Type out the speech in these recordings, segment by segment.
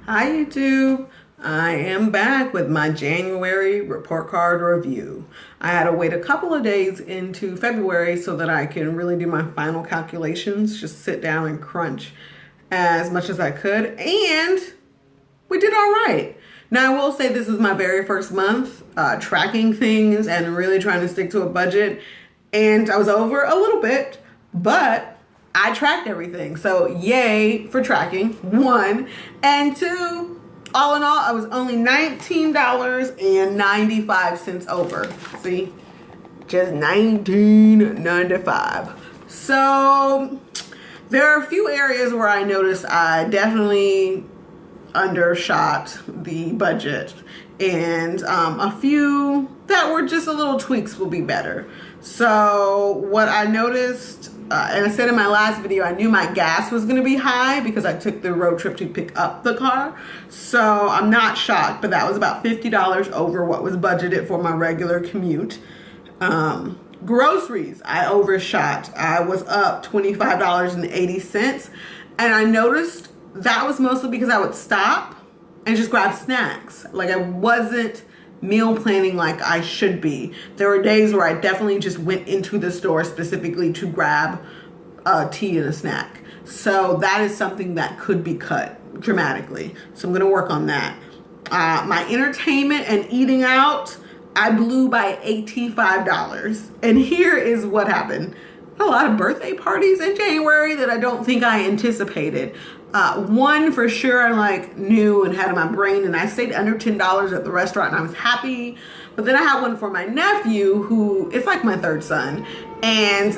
Hi YouTube. I am back with my January report card review. I had to wait a couple of days into February so that I can really do my final calculations, just sit down and crunch as much as I could, and we did all right. Now I will say this is my very first month tracking things and really trying to stick to a budget, and I was over a little bit, but I tracked everything. So yay for tracking, one. And two, all in all, I was only $19.95 over. See, just $19.95. So there are a few areas where I noticed I definitely undershot the budget, and a few that were just a little tweaks will be better. So what I noticed, and I said in my last video, I knew my gas was going to be high because I took the road trip to pick up the car. So I'm not shocked, but that was about $50 over what was budgeted for my regular commute. Groceries, I overshot. I was up $25.80, and I noticed that was mostly because I would stop and just grab snacks. Like, I wasn't meal planning like I should be. There were days where I definitely just went into the store specifically to grab a tea and a snack. So that is something that could be cut dramatically. So I'm gonna work on that. My entertainment and eating out, I blew by $85. And here is what happened. A lot of birthday parties in January that I don't think I anticipated. One for sure I knew and had in my brain, and I stayed under $10 at the restaurant and I was happy. But then I had one for my nephew, who is like my third son. And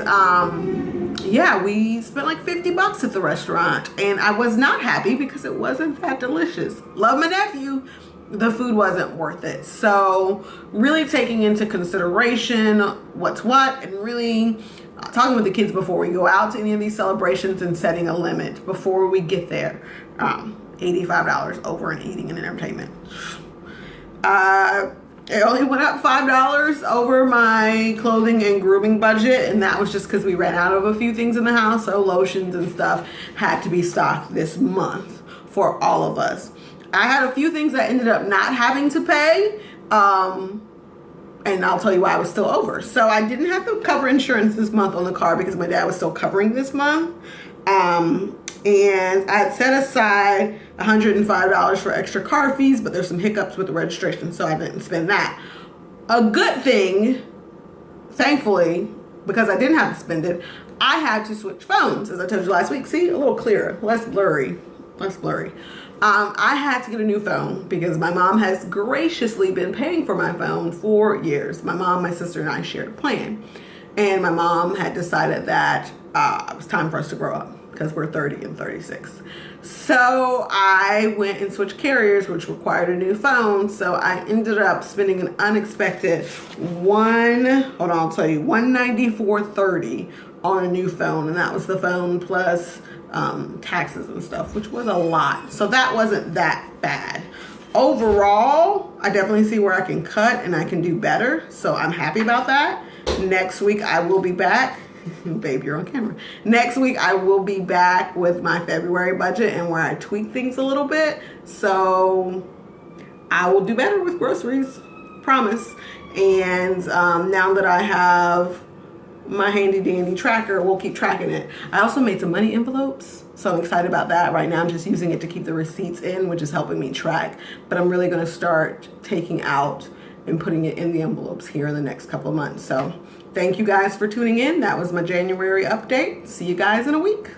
yeah, we spent like $50 at the restaurant, and I was not happy because it wasn't that delicious. Love my nephew. The food wasn't worth it. So really taking into consideration what's what, and really talking with the kids before we go out to any of these celebrations and setting a limit before we get there. $85 over in eating and entertainment. It only went up $5 over my clothing and grooming budget, and that was just because we ran out of a few things in the house. So lotions and stuff had to be stocked this month for all of us. I had a few things I ended up not having to pay, and I'll tell you why I was still over. So I didn't have to cover insurance this month on the car because my dad was still covering this month. And I had set aside $105 for extra car fees, but there's some hiccups with the registration, so I didn't spend that. A good thing, thankfully, because I didn't have to spend it, I had to switch phones, as I told you last week. See, a little clearer, less blurry. I had to get a new phone because my mom has graciously been paying for my phone for years. My mom, my sister, and I shared a plan. And my mom had decided that it was time for us to grow up because we're 30 and 36. So I went and switched carriers, which required a new phone. So I ended up spending an unexpected $194.30 on a new phone. And that was the phone plus taxes and stuff, which was a lot. So that wasn't that bad. Overall, I definitely see where I can cut and I can do better. So I'm happy about that. Next week I will be back. Babe, you're on camera. Next week I will be back with my February budget and where I tweak things a little bit. So I will do better with groceries, promise. And now that I have my handy dandy tracker, we'll keep tracking it. I also made some money envelopes, so I'm excited about that. Right now I'm just using it to keep the receipts in, which is helping me track, but I'm really going to start taking out and putting it in the envelopes here in the next couple of months. So thank you guys for tuning in. That was my January update. See you guys in a week.